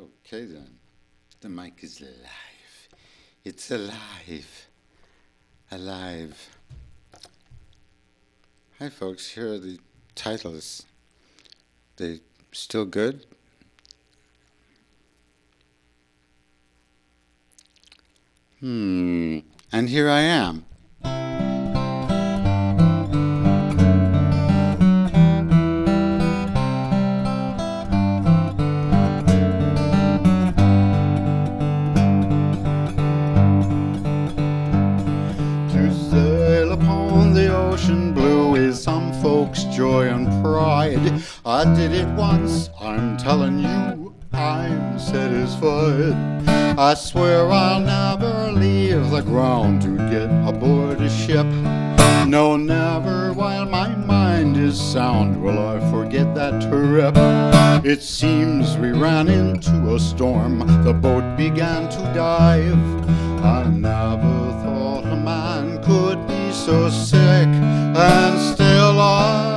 Okay then, the mic is live. It's alive. Alive. Hi folks, here are the titles. They still good? And here I am. Joy and pride. I did it once, I'm telling you, I'm satisfied. I swear I'll never leave the ground to get aboard a ship. No, never while my mind is sound will I forget that trip. It seems we ran into a storm, the boat began to dive. I never thought a man could be so sick and still alive.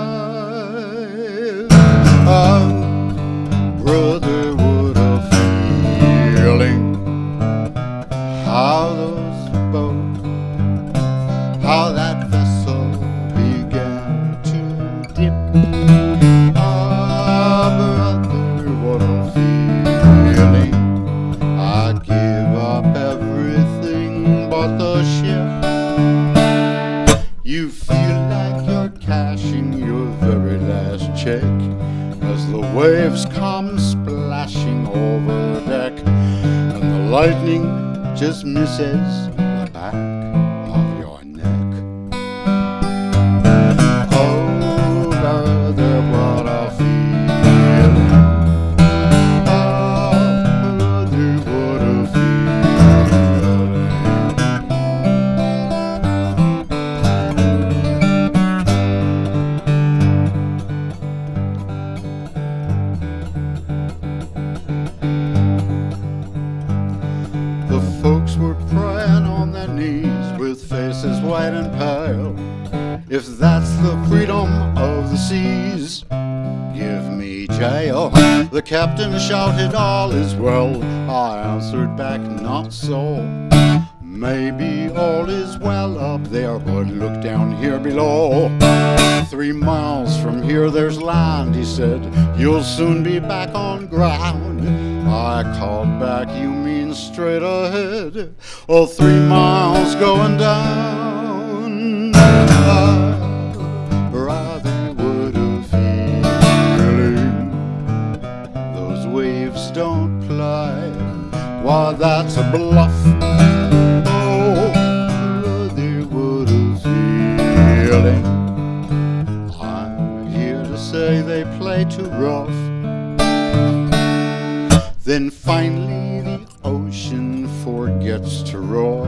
Brother, what a feeling. How those boats, how that vessel began to dip. Brother, what a feeling. I'd give up everything but the ship. You feel like you're cashing your very last check as the waves come splashing over deck and the lightning just misses the back of your neck. Oh, brother, what a feeling. Oh, brother, what a folks were praying on their knees with faces white and pale. If that's the freedom of the seas, give me jail. The captain shouted, all is well. I answered back, not so. Maybe all is well up there, but look down here below. 3 miles from here there's land, he said. You'll soon be back on ground. I called back, you mean straight ahead? Oh, 3 miles going down. Rather would a feeling. Those waves don't ply. Why, that's a bluff. Oh, rather would a feeling. I'm here to say they play too rough. Then finally the ocean forgets to roar,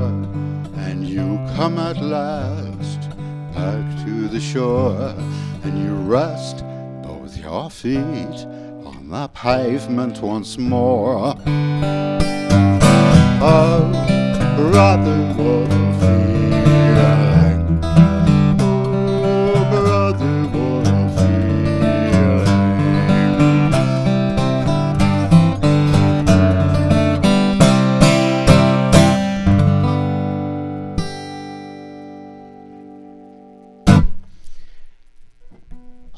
and you come at last back to the shore, and you rest both your feet on the pavement once more. Oh, brother, what a feeling. Oh, brother, what a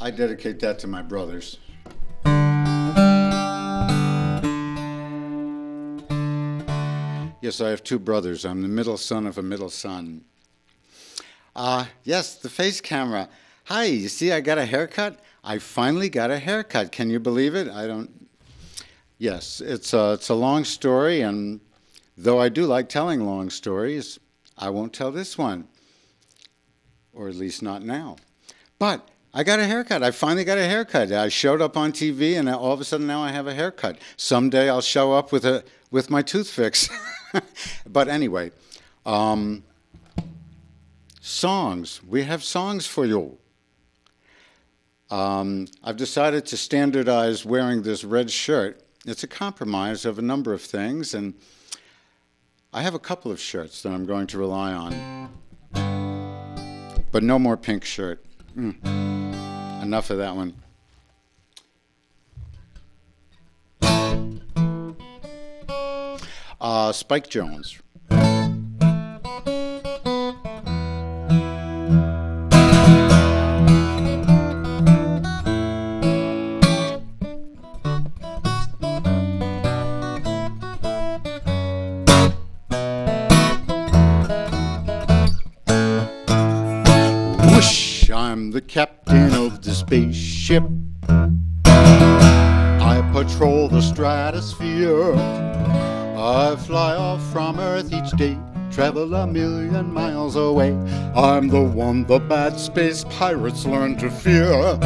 I dedicate that to my brothers. Yes, I have 2 brothers. I'm the middle son of a middle son. Yes, the face camera. Hi, you see I got a haircut? I finally got a haircut. Can you believe it? I don't. Yes, it's a long story, and though I do like telling long stories, I won't tell this one. Or at least not now. But I got a haircut. I finally got a haircut. I showed up on TV, and all of a sudden now I have a haircut. Someday I'll show up with my tooth fix. But anyway, songs. We have songs for you. I've decided to standardize wearing this red shirt. It's a compromise of a number of things, and I have a couple of shirts that I'm going to rely on. But no more pink shirt. Enough of that one. Spike Jones. Whoosh, I'm the captain of the spaceship. I patrol the stratosphere. I fly off from Earth each day, travel 1,000,000 miles away. I'm the one the bad space pirates learn to fear.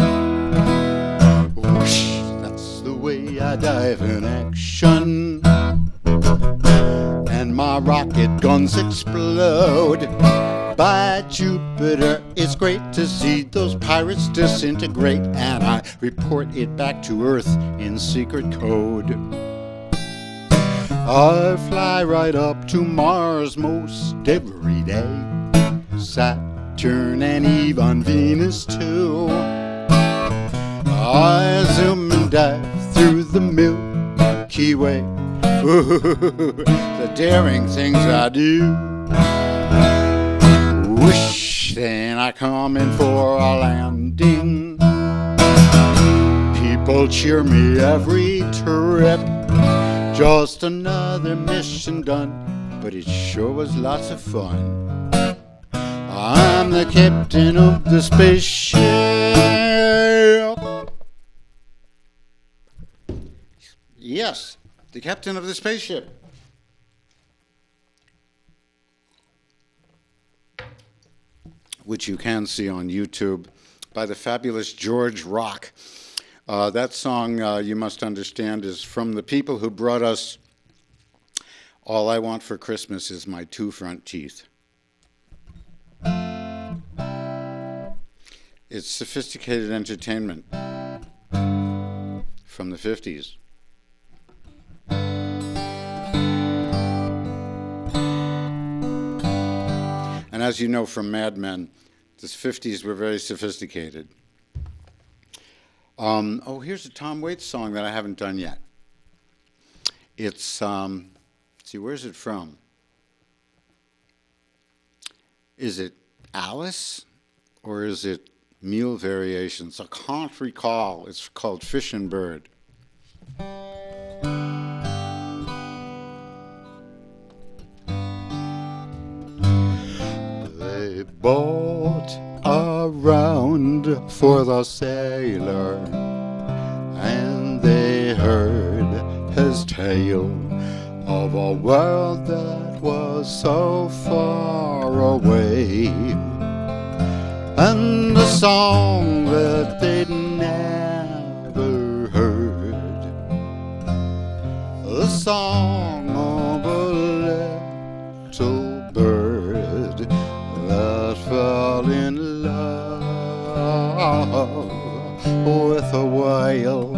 Whoosh, that's the way I dive in action, and my rocket guns explode. By Jupiter, it's great to see those pirates disintegrate, and I report it back to Earth in secret code. I fly right up to Mars most every day, Saturn and even Venus too. I zoom and dive through the Milky Way. Ooh, the daring things I do. Whoosh, then I come in for a landing. People cheer me every trip. Just another mission done, but it sure was lots of fun. I'm the captain of the spaceship. Yes, the captain of the spaceship. Which you can see on YouTube by the fabulous George Rock. That song, you must understand, is from the people who brought us All I Want for Christmas Is My Two Front Teeth. It's sophisticated entertainment from the 50s. And as you know from Mad Men, the 50s were very sophisticated. Oh, here's a Tom Waits song that I haven't done yet. It's, see, where's it from? Is it Alice or is it Mule Variations? I can't recall. It's called Fish and Bird. They bought a round for the sailor, and they heard his tale of a world that was so far away, and a song that they'd never heard, the song of a little bird that fell in love with a whale.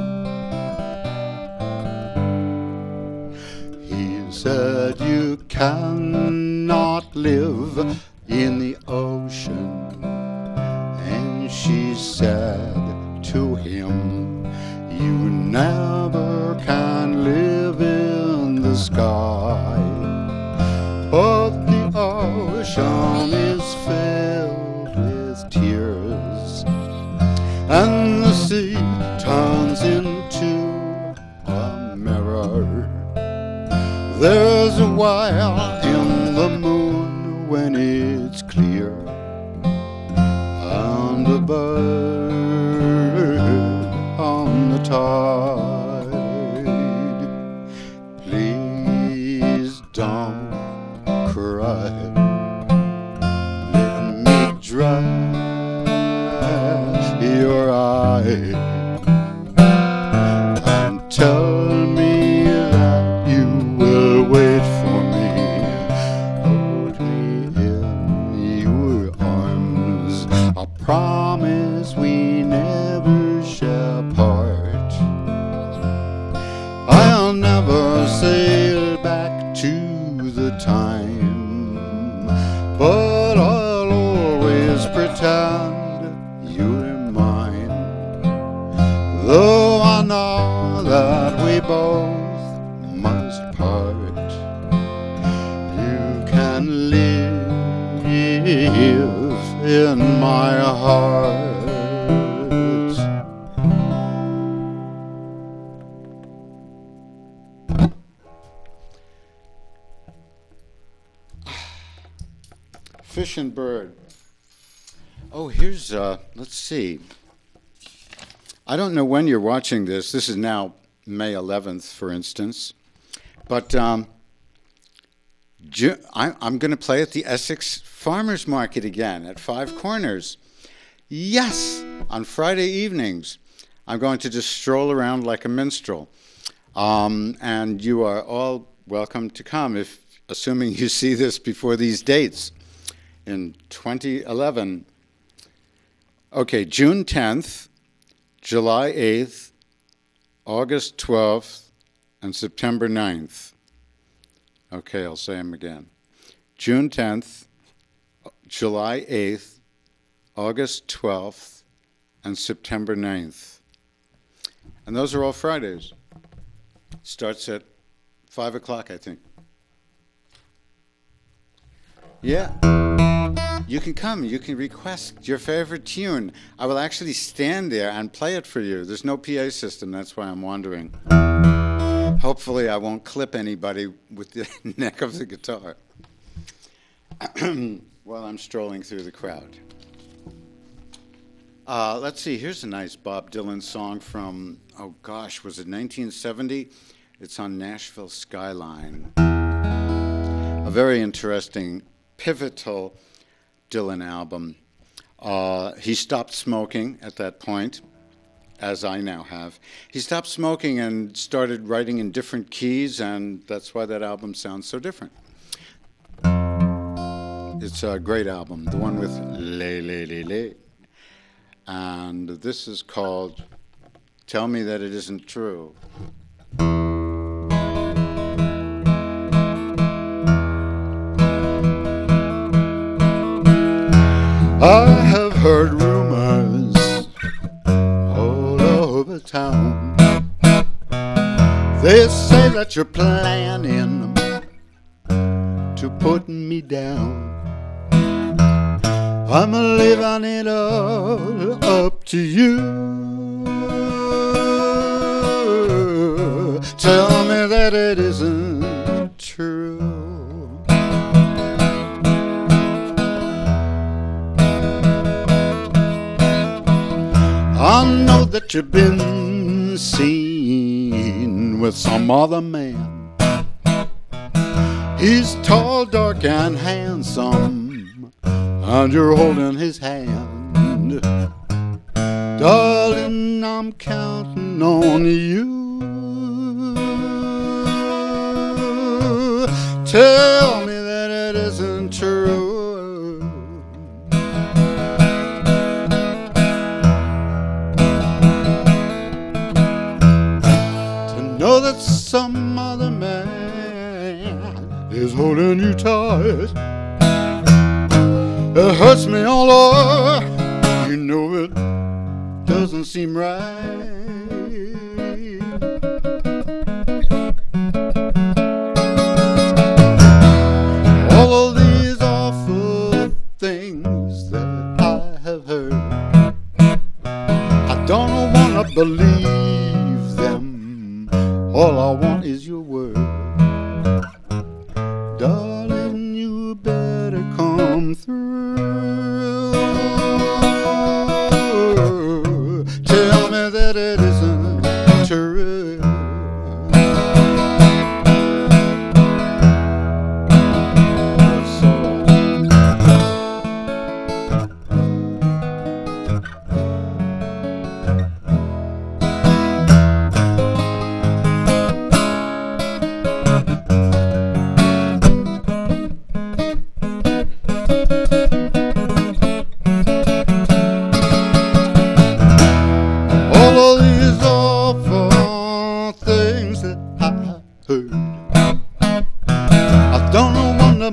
He said, "You cannot live in the ocean," and she said to him, "You never can live in the sky." But the ocean is filled with tears, and the sea turns into a mirror. There's a whale in the moon when it's clear, and a bird on the tide. Please don't cry, let me dry your eye, and tell me that you will wait for me. Hold me in your arms, I promise we never shall part. I'll never sail back to the time, but I'll always pretend you're mine, though I know that we both must part. and live in my heart. Fish and Bird. Oh, here's, let's see. I don't know when you're watching this. This is now May 11th, for instance. But I'm going to play at the Essex Farmers Market again at Five Corners. Yes, on Friday evenings. I'm going to just stroll around like a minstrel. And you are all welcome to come, assuming you see this before these dates in 2011. Okay, June 10th, July 8th, August 12th, and September 9th. Okay, I'll say them again. June 10th, July 8th, August 12th, and September 9th. And those are all Fridays. Starts at 5 o'clock, I think. Yeah. You can come, you can request your favorite tune. I will actually stand there and play it for you. There's no PA system, that's why I'm wandering. Hopefully I won't clip anybody with the neck of the guitar while I'm strolling through the crowd. Let's see, here's a nice Bob Dylan song from, oh gosh, was it 1970? It's on Nashville Skyline. A very interesting, pivotal Dylan album. He stopped smoking at that point, as I now have. He stopped smoking and started writing in different keys, and that's why that album sounds so different. It's a great album, the one with Lay, Lay, Lay, Lay. And this is called Tell Me That It Isn't True. I have heard rumors all over town. They say that you're planning to put me down. I'm leaving it all up to you. Tell me that it isn't true. I know that you've been seen with some other man. He's tall, dark, and handsome, and you're holding his hand. Darling, I'm counting on you. Tell me that it isn't true. Know that some other man is holding you tight. It hurts me all over. You know it doesn't seem right. All of these awful things that I have heard, I don't want to believe them. All I want is your word. Darling, you better come through. Tell me that it isn't true.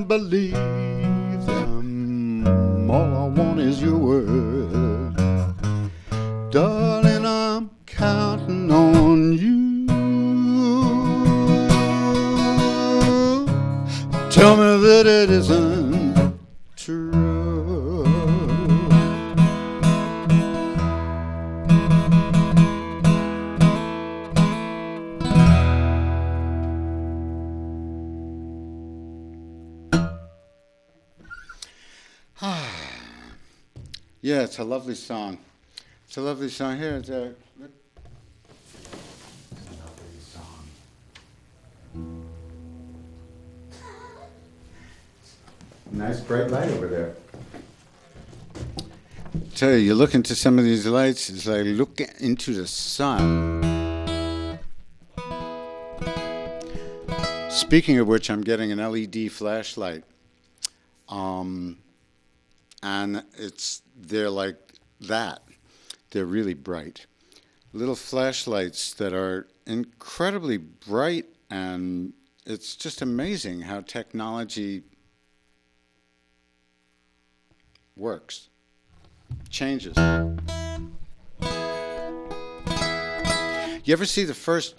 Believe them. All I want is your word. Darling, I'm counting on you. tell me that it isn't true. Yeah, it's a lovely song. It's a lovely song. Here, it's a lovely song. Nice bright light over there. Tell you, you look into some of these lights, it's like looking into the sun. Speaking of which, I'm getting an LED flashlight. And they're like that. They're really bright. Little flashlights that are incredibly bright, and it's just amazing how technology works, changes. You ever see the first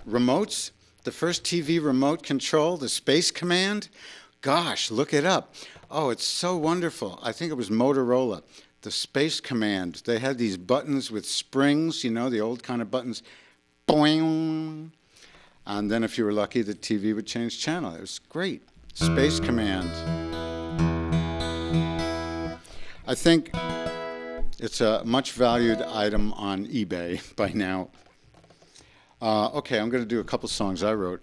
remotes? The first TV remote control, the Space Command? Gosh, look it up. Oh, it's so wonderful. I think it was Motorola, the Space Command. They had these buttons with springs, you know, the old kind of buttons. Boing. And then if you were lucky, the TV would change channel. It was great. Space Command. I think it's a much valued item on eBay by now. Okay, I'm going to do a couple songs I wrote.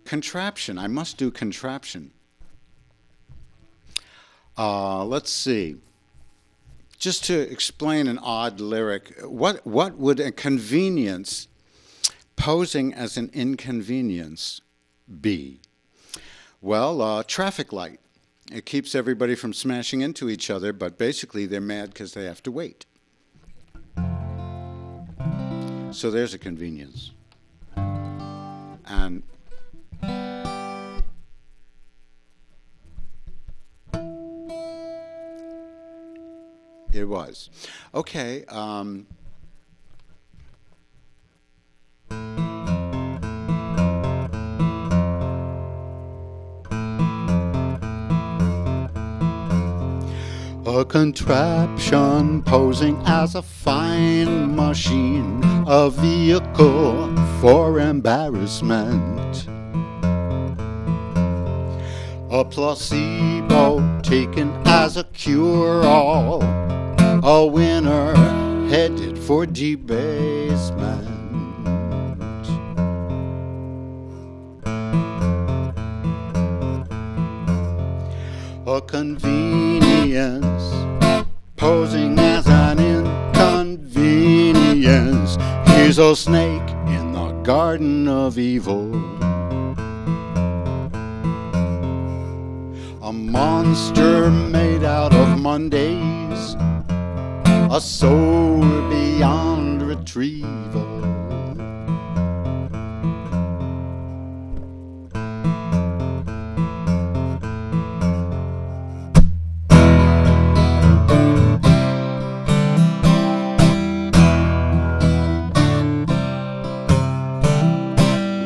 Contraption. I must do Contraption. Let's see. Just to explain an odd lyric, what would a convenience posing as an inconvenience be? Well, traffic light. It keeps everybody from smashing into each other, but basically they're mad because they have to wait. So there's a convenience. And it was. Okay. A contraption posing as a fine machine, a vehicle for embarrassment. A placebo taken as a cure-all, a winner headed for debasement. A convenience posing as an inconvenience. He's a snake in the garden of evil. A monster made out of Mondays, a soul beyond retrieval.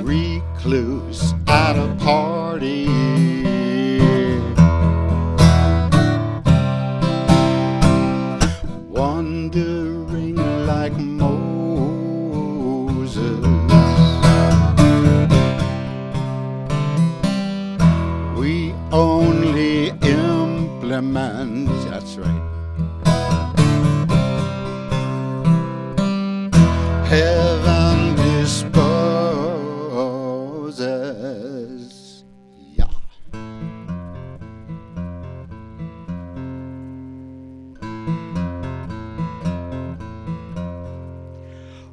Recluse at a party, wandering like Moses. We only implement, that's right, heaven disposes. Yeah.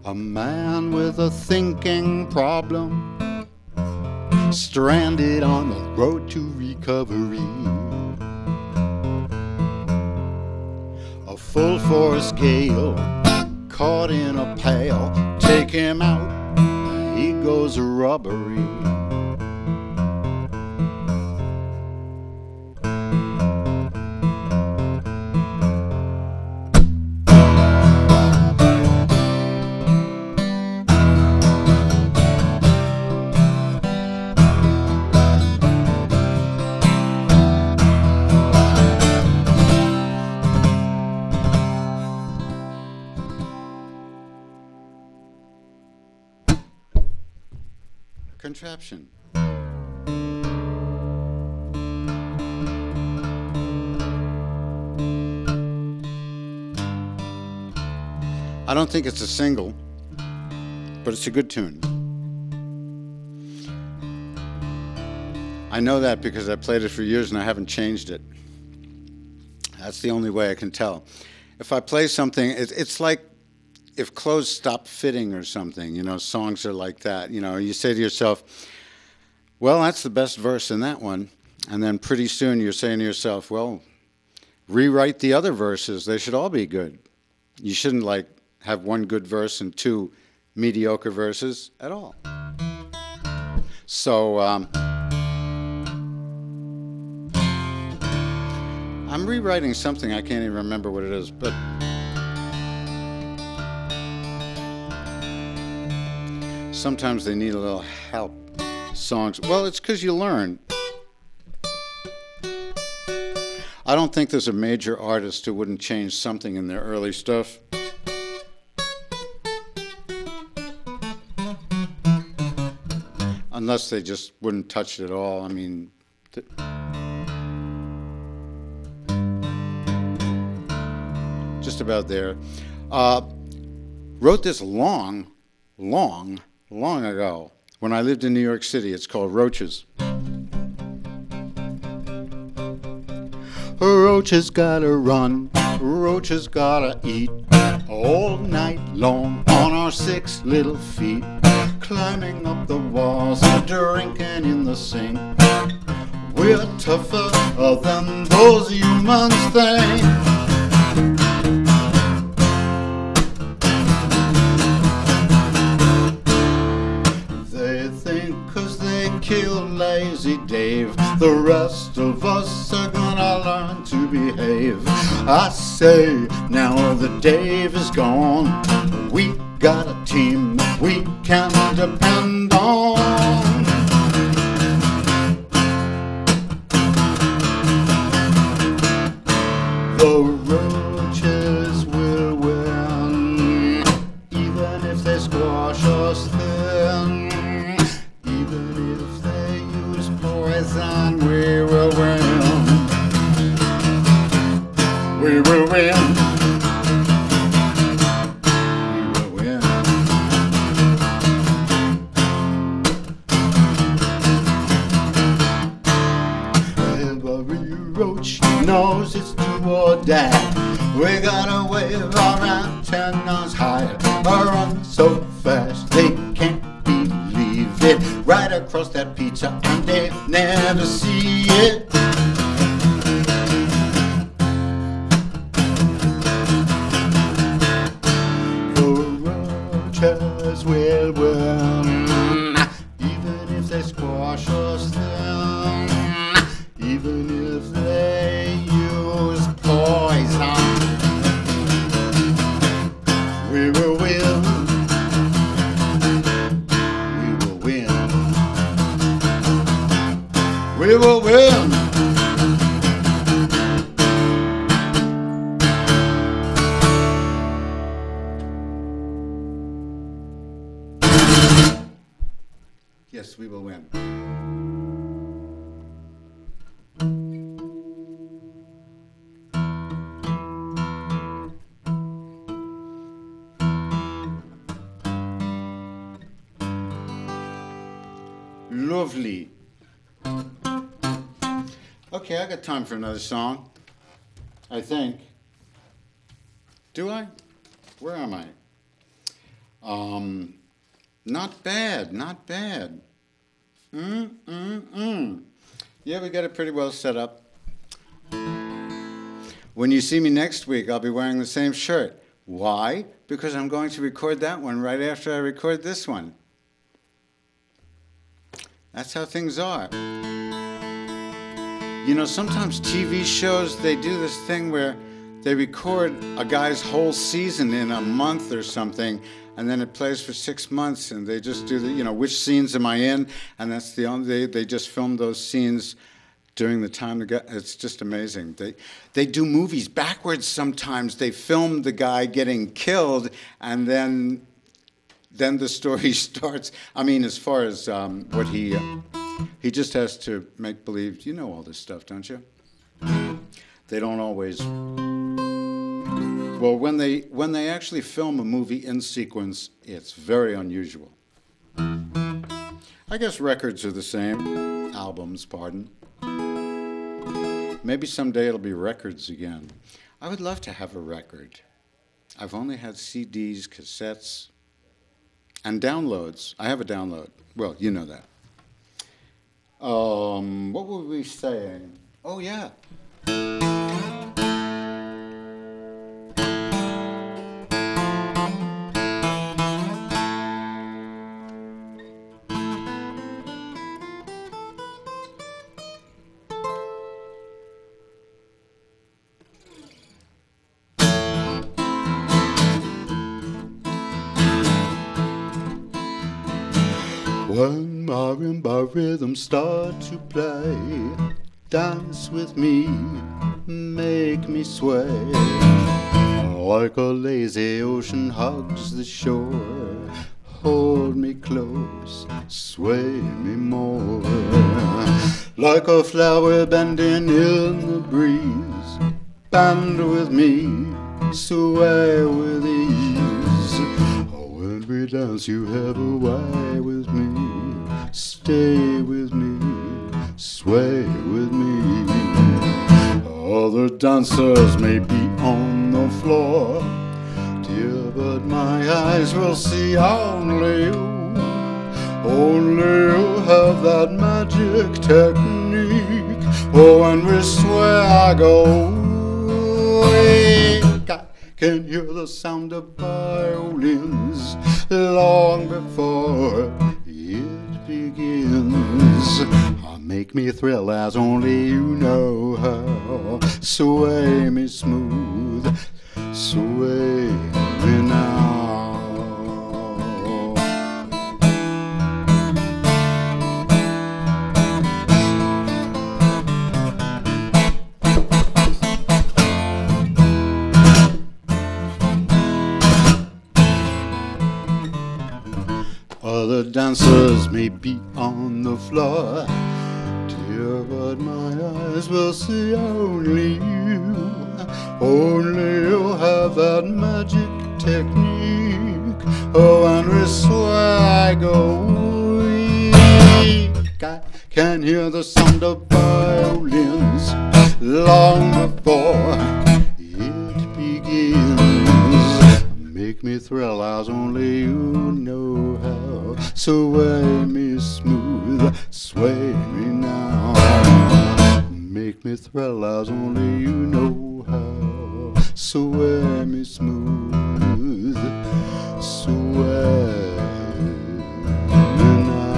A man with a thinking problem, stranded on the road to recovery. A full force gale, caught in a pail, take him out, he goes rubbery. Contraption. I don't think it's a single, but it's a good tune. I know that because I played it for years and I haven't changed it. That's the only way I can tell. If I play something, it's like if clothes stop fitting or something, you know, songs are like that. You know, you say to yourself, well, that's the best verse in that one. And then pretty soon you're saying to yourself, well, rewrite the other verses. They should all be good. You shouldn't, like, have one good verse and two mediocre verses at all. So I'm rewriting something. I can't even remember what it is, but sometimes they need a little help. Songs. Well, it's because you learn. I don't think there's a major artist who wouldn't change something in their early stuff. Unless they just wouldn't touch it at all. I mean, just about there. Wrote this long ago when I lived in New York City. It's called Roaches. Roaches gotta run, roaches gotta eat, all night long on our 6 little feet, climbing up the walls and drinking in the sink. We're tougher than those humans think. Kill Lazy Dave, the rest of us are gonna learn to behave. I say, now that Dave is gone, we got a team we can depend on. The Roaches will win, even if they squash us thin. Poison, we will win. We will win. We will win. Every roach knows it's do or die. We gotta wave our antennas high, or run so fast they can't believe it. Right across that pizza and they never see it. The Roaches will win, even if they squash us thin, even if they use poison. We will win. We will win. Yes, we will win. Lovely. Okay, I got time for another song, I think. Do I? Where am I? Not bad, not bad. Yeah, we got it pretty well set up. When you see me next week, I'll be wearing the same shirt. Why? Because I'm going to record that one right after I record this one. That's how things are. You know, sometimes TV shows, they do this thing where they record a guy's whole season in a month or something, and then it plays for 6 months, and they just do the, you know, which scenes am I in? And that's the only, they just film those scenes during the time. It's just amazing. They do movies backwards sometimes. They film the guy getting killed, and then then the story starts. I mean, as far as what he just has to make believe. You know all this stuff, don't you? They don't always. Well, when they actually film a movie in sequence, it's very unusual. I guess records are the same. Albums, pardon. Maybe someday it'll be records again. I would love to have a record. I've only had CDs, cassettes, and downloads. I have a download. Well, you know that. What were we saying? Oh, yeah. When marimba rhythms start to play, dance with me, make me sway. Like a lazy ocean hugs the shore, hold me close, sway me more. Like a flower bending in the breeze, bend with me, sway with ease. When we dance you have a way with me, stay with me, sway with me. Other dancers may be on the floor, dear, but my eyes will see only you. Only you have that magic technique. Oh, when we sway I go weak. I can hear the sound of violins long before it begins. Make me thrill as only you know how. Sway me smooth, sway me now. Other dancers may be on the floor, dear, but my eyes will see only you. Only you have that magic technique. Oh, and we swear I go weak. I can hear the sound of violins long before it begins. Make me thrill as only you know how. Sway me smooth, sway me now. Make me thrill as only you know how. Sway me smooth, sway me now.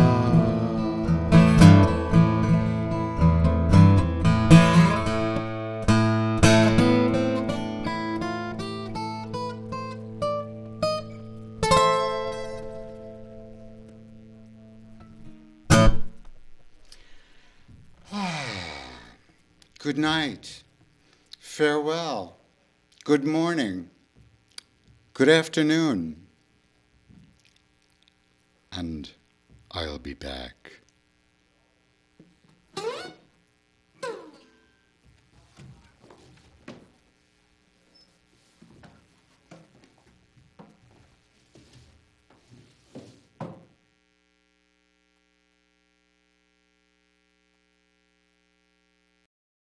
Good night, farewell, good morning, good afternoon, and I'll be back.